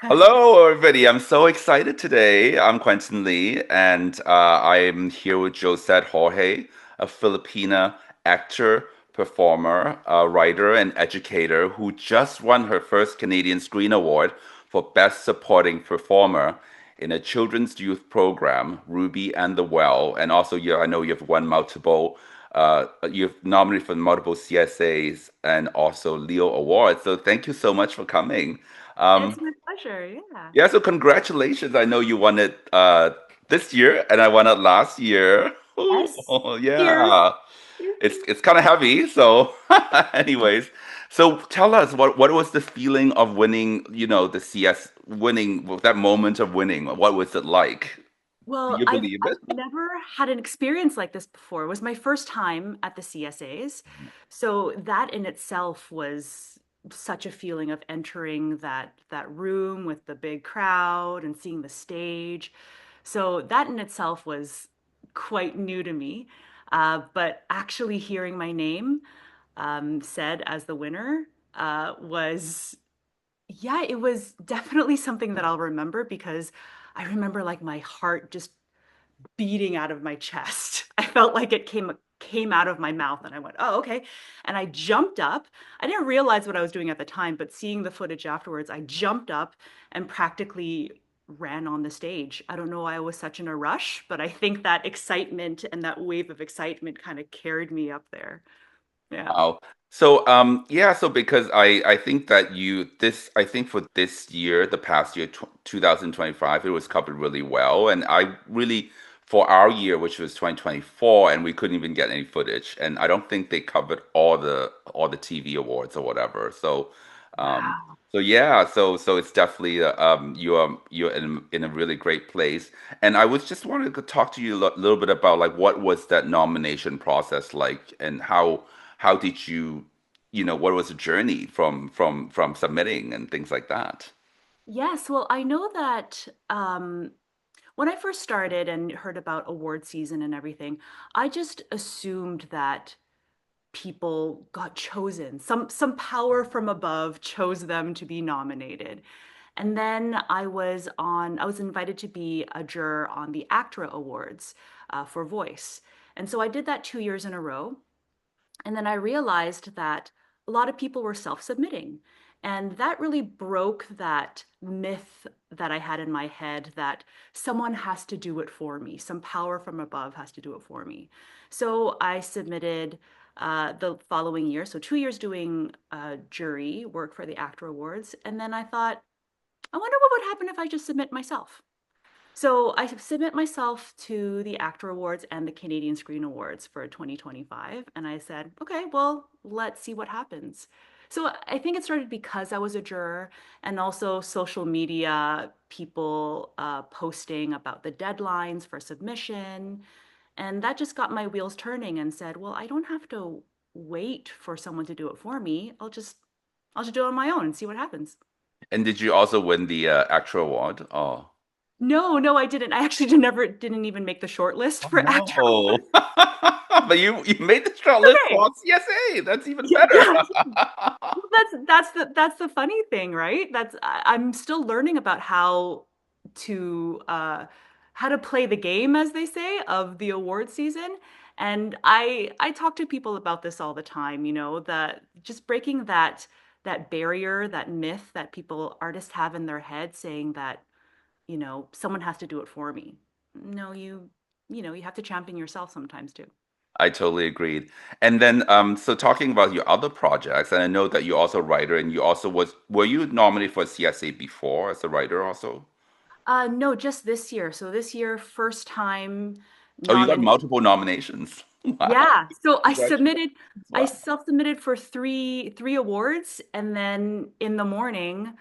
Hello, everybody. I'm so excited today. I'm Quentin Lee, and I'm here with Josette Jorge, a Filipina actor, performer, writer, and educator who just won her first Canadian Screen Award for Best Supporting Performer in a children's youth program, Ruby and the Well. And also, I know you've won you've nominated for multiple CSAs and also Leo Awards. So thank you so much for coming. It's Um, my pleasure. Yeah. yeah, so congratulations. I know you won it this year and I won it last year. Ooh, Yes. Cheers. yeah. Cheers. It's kind of heavy, so anyways. So tell us what was the feeling of winning, the CS winning, that moment of winning. What was it like? Do Well, you I've believe I've it? never had an experience like this before. It was my first time at the CSAs. So that in itself was such a feeling of entering that room with the big crowd and seeing the stage. So that in itself was quite new to me. But actually hearing my name said as the winner was yeah, it was definitely something that I'll remember because I remember like my heart just beating out of my chest. I felt like it came out of my mouth and I went, "Oh, okay." And I jumped up. I didn't realize what I was doing at the time, but seeing the footage afterwards, I jumped up and practically ran on the stage. I don't know why I was such in a rush, but I think that excitement and that wave of excitement kind of carried me up there. Yeah. Wow. So yeah, so because I think that I think for this year, the past year, 2025, it was covered really well. And I really, for our year, which was 2024, and we couldn't even get any footage. And I don't think they covered all the TV awards or whatever. Wow. So yeah, so it's definitely you're in a really great place. And I was just wanted to talk to you a little bit about like what was that nomination process like, and how did what was the journey from submitting and things like that? Yes, well, I know that when I first started and heard about award season and everything, I just assumed that people got chosen. Some power from above chose them to be nominated. And then I was invited to be a juror on the ACTRA Awards for voice. And so I did that 2 years in a row. And then I realized that a lot of people were self-submitting. And that really broke that myth that I had in my head that someone has to do it for me, some power from above has to do it for me. So I submitted the following year, so 2 years doing jury work for the ACTRA Awards. And then I thought, I wonder what would happen if I just submit myself. So I submit myself to the Actor Awards and the Canadian Screen Awards for 2025. And I said, okay, well, let's see what happens. So I think it started because I was a juror and also social media, people posting about the deadlines for submission. And that just got my wheels turning and said, well, I don't have to wait for someone to do it for me. I'll just do it on my own and see what happens. And did you also win the actual award? Oh, No, no, I didn't. I actually didn't even make the short list oh for actor no. award. But you made the short list Okay. for CSA. That's even Yeah, better. yeah. Well, that's the funny thing, right? I'm still learning about to how to play the game, as they say, of the award season. And I talk to people about this all the time, that just breaking that barrier, that myth that artists have in their head saying that someone has to do it for me. No, you have to champion yourself sometimes too. I totally agreed. And then, so talking about your other projects, and I know that you're also a writer, and were you nominated for a CSA before as a writer also? No, just this year. So this year, first time Oh, you got nominated. multiple nominations. Wow. Yeah. So Congratulations. I Wow. self-submitted for three awards, and then in the morning,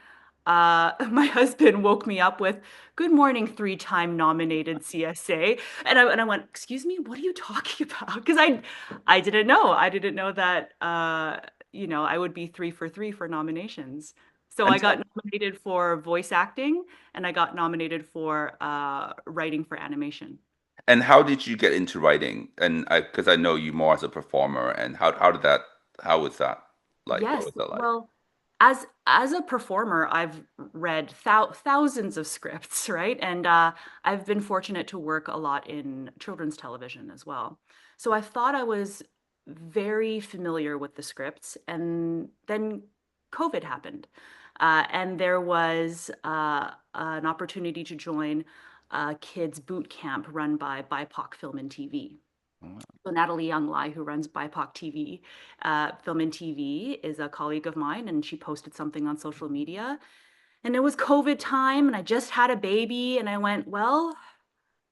my husband woke me up with, "Good morning, three-time nominated CSA," and I went, "Excuse me, what are you talking about?" Because I didn't know. I didn't know that I would be three for three for nominations. So And I tell, got nominated for voice acting, and I got nominated for writing for animation. and how did you get into writing? Because I know you more as a performer, and how was that like? What Yes. was that like? Well, as a performer, I've read thousands of scripts, right? And I've been fortunate to work a lot in children's television as well. So I thought I was very familiar with the scripts, and then COVID happened, and there was an opportunity to join a kids boot camp run by BIPOC Film and TV. So Natalie Younglai, who runs BIPOC TV, Film and TV, is a colleague of mine, and she posted something on social media. And it was COVID time, and I just had a baby, and I went, well,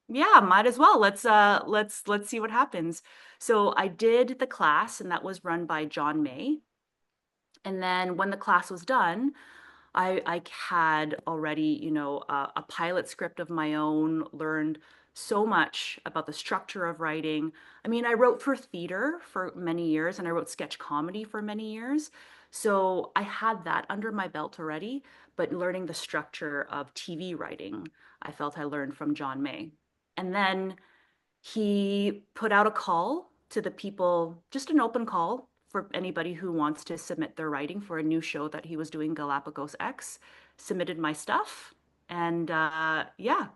yeah, might as well. Let's see what happens. So I did the class, and that was run by John May. And then when the class was done, I had already, a pilot script of my own, learned so much about the structure of writing. I mean, I wrote for theater for many years and I wrote sketch comedy for many years. So I had that under my belt already, but learning the structure of TV writing, I felt I learned from John May. And then he put out a call to the people, just an open call for anybody who wants to submit their writing for a new show that he was doing, Galapagos X. Submitted my stuff, and yeah,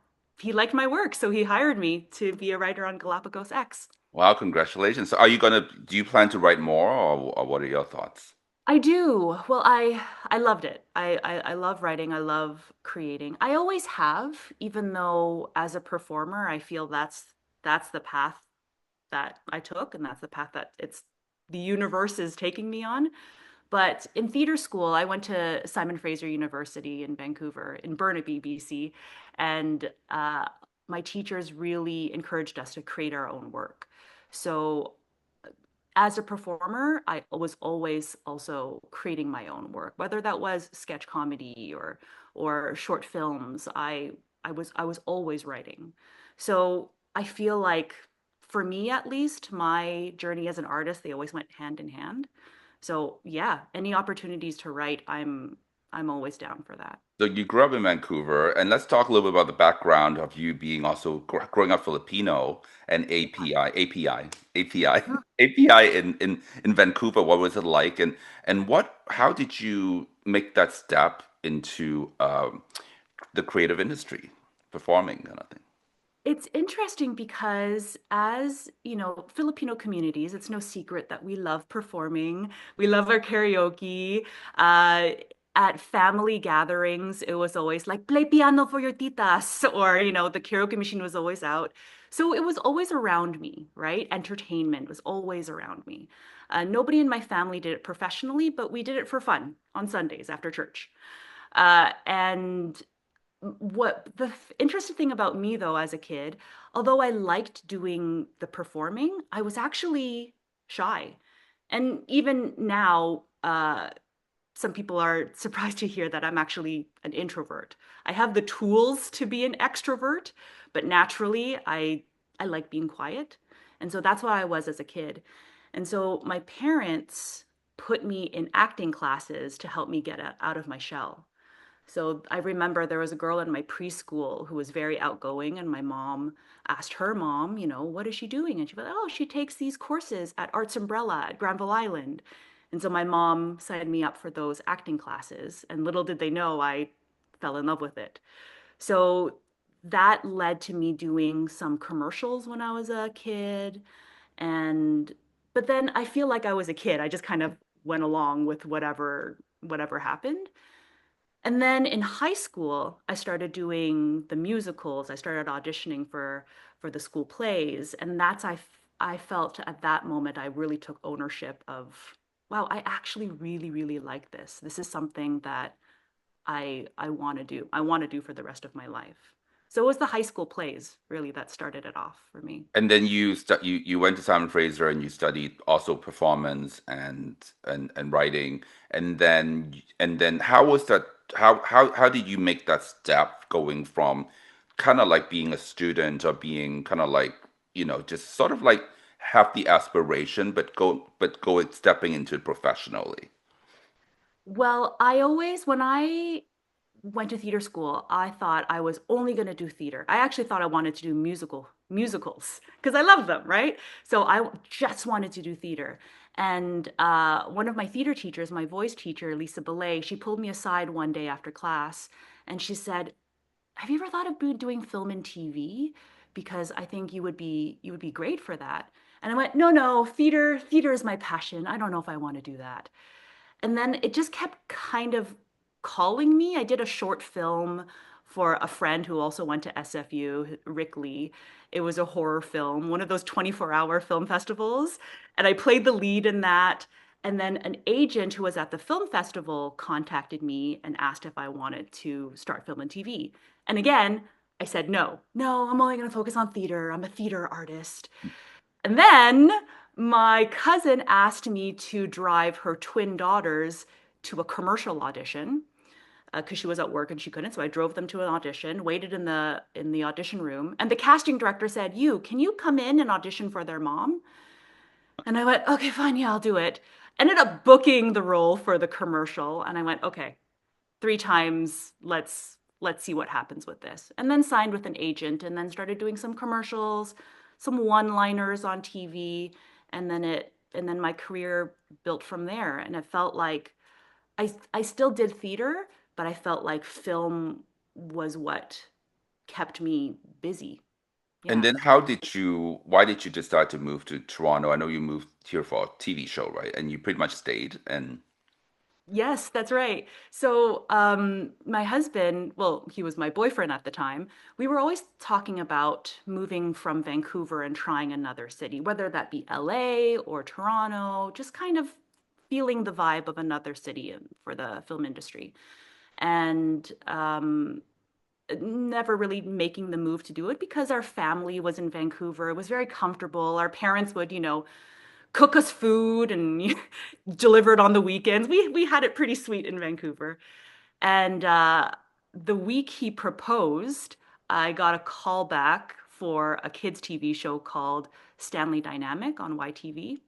he liked my work, so he hired me to be a writer on Galapagos X. Wow, congratulations. So do you plan to write more or what are your thoughts? I do. Well, I loved it. I love writing. I love creating. I always have, even though as a performer, I feel that's the path that I took, and that's the path that the universe is taking me on. But in theater school, I went to Simon Fraser University in Vancouver, in Burnaby, BC, and my teachers really encouraged us to create our own work. So as a performer, I was always also creating my own work, whether that was sketch comedy or short films. I was always writing. So I feel like for me at least, my journey as an artist, they always went hand in hand. So yeah, any opportunities to write, I'm always down for that. So you grew up in Vancouver, and let's talk a little bit about the background of you being also growing up Filipino and Huh. API in Vancouver. What was it like, and how did you make that step into the creative industry, performing kind of thing? It's interesting because as, Filipino communities, it's no secret that we love performing. We love our karaoke. Uh, at family gatherings, it was always like, play piano for your titas, or, the karaoke machine was always out. So it was always around me, right? Entertainment was always around me. Nobody in my family did it professionally, but we did it for fun on Sundays after church. And what the interesting thing about me though as a kid, although I liked doing the performing, I was actually shy. And even now, some people are surprised to hear that I'm actually an introvert. I have the tools to be an extrovert, but naturally I like being quiet. And so that's what I was as a kid. And so my parents put me in acting classes to help me get out of my shell. So I remember there was a girl in my preschool who was very outgoing, and my mom asked her mom, what is she doing? And she was like, oh, she takes these courses at Arts Umbrella at Granville Island. And so my mom signed me up for those acting classes, and little did they know I fell in love with it. So that led to me doing some commercials when I was a kid. And but then I feel like I was a kid. I just kind of went along with whatever happened. And then in high school, I started doing the musicals. I started auditioning for the school plays, and I felt at that moment I really took ownership of, wow, I actually really really like this. This is something that I want to do. I want to do for the rest of my life. So it was the high school plays really that started it off for me. And then you went to Simon Fraser and you studied also performance and writing, and then how was that? How did you make that step going from kind of like being a student or being kind of like just sort of like have the aspiration but go stepping into it professionally? Well, I always when I went to theater school, I thought I was only going to do theater. I actually thought I wanted to do musicals because I love them, right? So I just wanted to do theater. And one of my theater teachers, my voice teacher, Lisa Belay, she pulled me aside one day after class and she said, "Have you ever thought of doing film and TV? Because I think you would be great for that." And I went, "No, no, theater is my passion. I don't know if I want to do that." And then it just kept kind of calling me. I did a short film for a friend who also went to SFU, Rick Lee. It was a horror film, one of those 24-hour film festivals. And I played the lead in that. And then an agent who was at the film festival contacted me and asked if I wanted to start film and TV. And again, I said, no, no, I'm only going to focus on theater. I'm a theater artist. And then my cousin asked me to drive her twin daughters to a commercial audition because she was at work and she couldn't. So I drove them to an audition, waited in the audition room, and the casting director said, "You, can you come in and audition for their mom?" And I went, "Okay, fine, yeah, I'll do it." Ended up booking the role for the commercial, and I went, "Okay, 3 times. Let's see what happens with this." And then signed with an agent and then started doing some commercials, some one-liners on TV, and then my career built from there. And it felt like I still did theater, but I felt like film was what kept me busy. And Yeah. then why did you decide to move to Toronto? I know you moved here for a TV show, right? And you pretty much stayed. And Yes, that's right. So, my husband, well, he was my boyfriend at the time. We were always talking about moving from Vancouver and trying another city, whether that be LA or Toronto, just kind of feeling the vibe of another city for the film industry. And never really making the move to do it because our family was in Vancouver. It was very comfortable. Our parents would, cook us food and deliver it on the weekends. We had it pretty sweet in Vancouver. And the week he proposed, I got a call back for a kids TV show called Stanley Dynamic on YTV.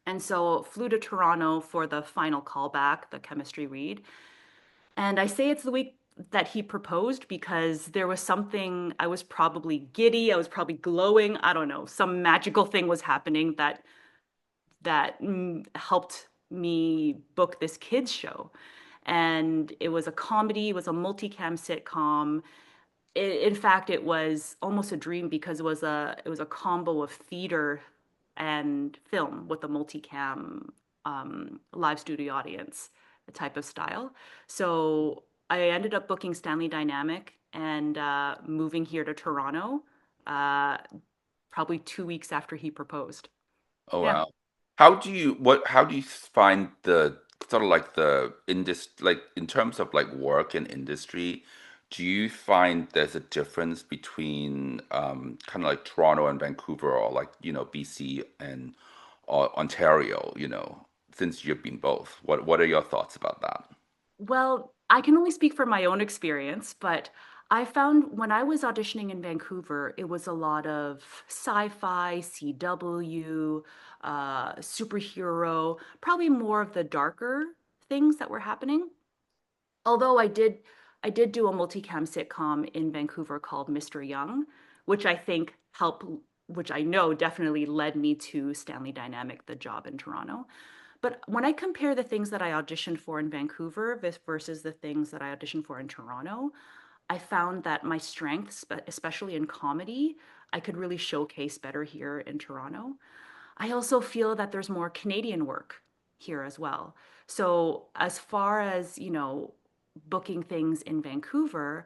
And so flew to Toronto for the final callback, the chemistry read. And I say it's the week that he proposed because there was something, I was probably giddy, I was probably glowing, I don't know, some magical thing was happening that helped me book this kids show. And it was a comedy, it was a multicam sitcom. In fact, it was almost a dream because it was a combo of theater and film with a multicam live studio audience type of style. So I ended up booking Stanley Dynamic and moving here to Toronto, uh, probably 2 weeks after he proposed. oh Yeah. wow. How do you find the sort of like the industry, like in terms of like work and industry, do you find there's a difference between kind of like Toronto and Vancouver or like, BC and Ontario, since you've been both? What are your thoughts about that? Well, I can only speak from my own experience, but I found when I was auditioning in Vancouver, it was a lot of sci-fi, CW, superhero, probably more of the darker things that were happening. Although I did do a multicam sitcom in Vancouver called Mr. Young, which I think helped, which I know definitely led me to Stanley Dynamic, the job in Toronto. But when I compare the things that I auditioned for in Vancouver versus the things that I auditioned for in Toronto, I found that my strengths, especially in comedy, I could really showcase better here in Toronto. I also feel that there's more Canadian work here as well. So as far as, booking things in Vancouver,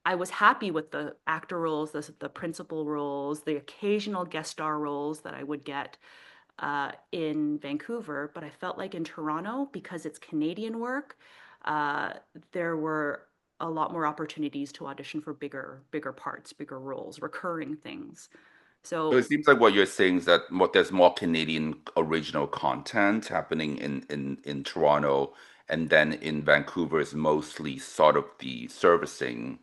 I was happy with the actor roles, the principal roles, the occasional guest star roles that I would get in Vancouver. But I felt like in Toronto, because it's Canadian work, uh, there were a lot more opportunities to audition for bigger parts, bigger roles, recurring things. So it So seems like what you're saying is that there's more Canadian original content happening in Toronto, and then in Vancouver is mostly sort of the servicing,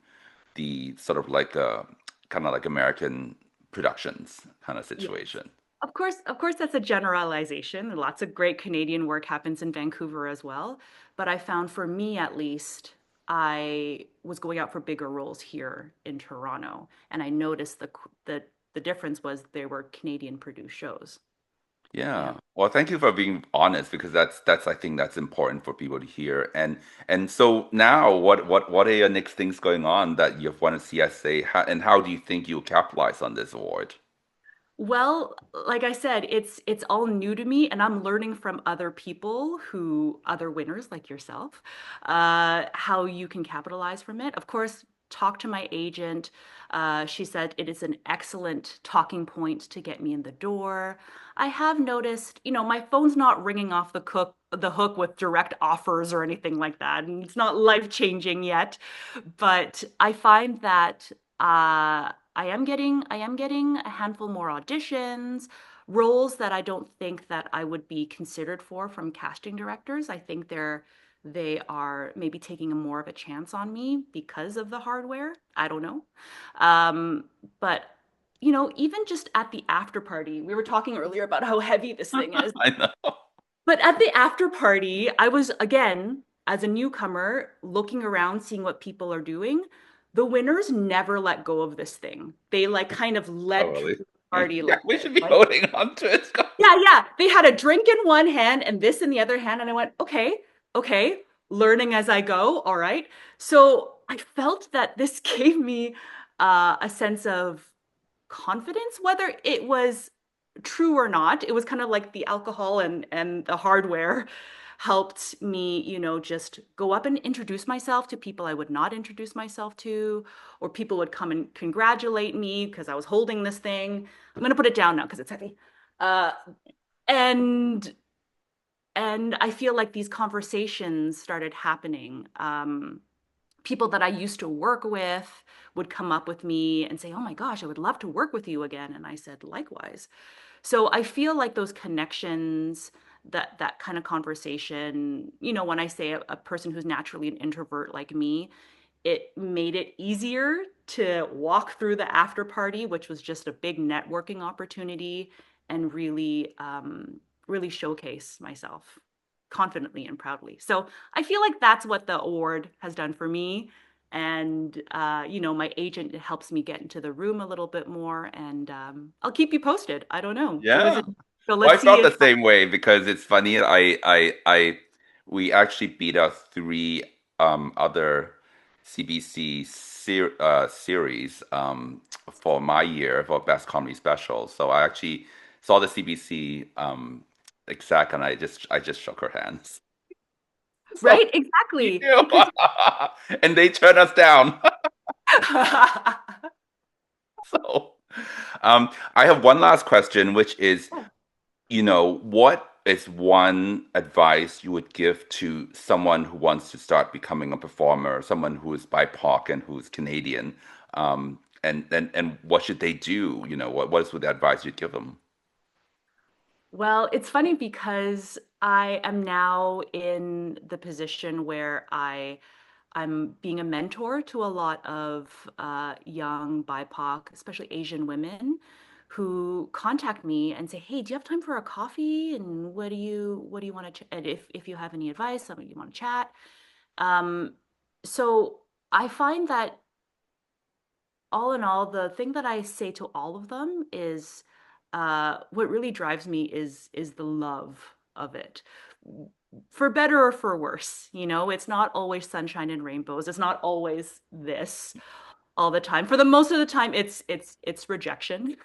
the sort of like kind of like American productions kind of yes. situation. Of course, that's a generalization. Lots of great Canadian work happens in Vancouver as well. But I found for me at least, I was going out for bigger roles here in Toronto, and I noticed the difference was they were Canadian produced shows. Yeah. Yeah. Well, thank you for being honest because that's I think that's important for people to hear. And so now what are your next things going on that you want to see us say and how do you think you'll capitalize on this award? Well, like I said, it's all new to me, and I'm learning from other people other winners like yourself, how you can capitalize from it. Of course, talk to my agent. She said it is an excellent talking point to get me in the door. I have noticed, my phone's not ringing off the hook with direct offers or anything like that, and it's not life-changing yet. But I find that I am getting a handful more auditions, roles that I don't think that I would be considered for from casting directors. I think they are maybe taking a more of a chance on me because of the hardware. I don't know. Um, but even just at the after party, we were talking earlier about how heavy this thing is. I know. But at the after party, I was again, as a newcomer, looking around, seeing what people are doing. The winners never let go of this thing. They like kind of Oh, led to really? the party Yeah, like we this. should be Like, holding on to it. yeah, yeah. They had a drink in one hand and this in the other hand. And I went, okay, okay, learning as I go. All right. So I felt that this gave me a sense of confidence, whether it was true or not. It was kind of like the alcohol and the hardware helped me, just go up and introduce myself to people I would not introduce myself to, or people would come and congratulate me because I was holding this thing. I'm gonna put it down now because it's heavy. Uh, and and I feel like these conversations started happening. People that I used to work with would come up with me and say, "Oh my gosh, I would love to work with you again." And I said, "Likewise." So I feel like those connections, that kind of conversation, when I say a person who's naturally an introvert like me, it made it easier to walk through the after party, which was just a big networking opportunity, and really showcase myself confidently and proudly. So I feel like that's what the award has done for me. And my agent helps me get into the room a little bit more, and I'll keep you posted. I don't know. It was Yeah. so Well, I let's see felt if the same way because it's funny. We actually beat out three other CBC series for my year for Best Comedy Special. So I actually saw the CBC exec and I just shook her hands. So right, you exactly, do, because and they turned us down. So I have one last question, which is what is one advice you would give to someone who wants to start becoming a performer, someone who is BIPOC and who's Canadian, and what should they do? What is the advice you'd give them? well, it's funny because I am now in the position where I'm being a mentor to a lot of young BIPOC, especially Asian women, who contact me and say, "Hey, do you have time for a coffee? And what do you want to? And if you have any advice, something you want to chat." Um, so I find that all in all, the thing that I say to all of them is, what really drives me is the love of it, for better or for worse. It's not always sunshine and rainbows. It's not always this all the time. For the most of the time, it's rejection,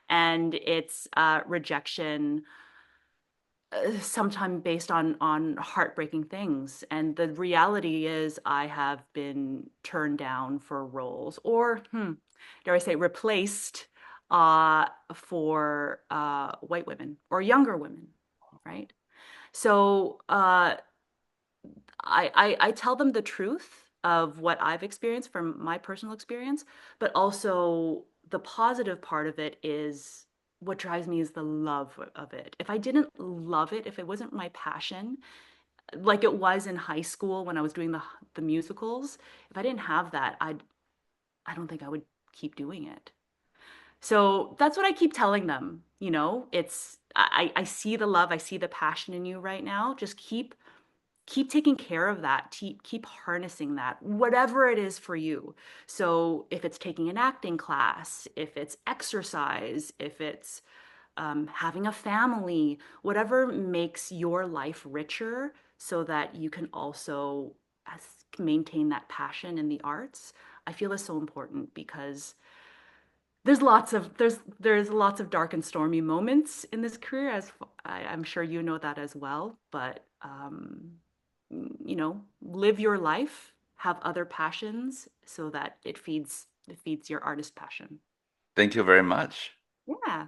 and it's rejection sometimes based on heartbreaking things. And the reality is I have been turned down for roles, or dare I say replaced for white women or younger women, right? So I tell them the truth of what I've experienced from my personal experience, but also the positive part of it is what drives me is the love of it. If I didn't love it, if it wasn't my passion, like it was in high school when I was doing the musicals, if I didn't have that, I don't think I would keep doing it. So that's what I keep telling them. It's I see the love, I see the passion in you right now. Just keep taking care of that, keep harnessing that, whatever it is for you. So if it's taking an acting class, if it's exercise, if it's having a family, whatever makes your life richer so that you can also as, maintain that passion in the arts, I feel is so important because there's lots of dark and stormy moments in this career, as I'm sure you know that as well. But live your life, have other passions, so that it feeds your artist passion. Thank you very much. Yeah.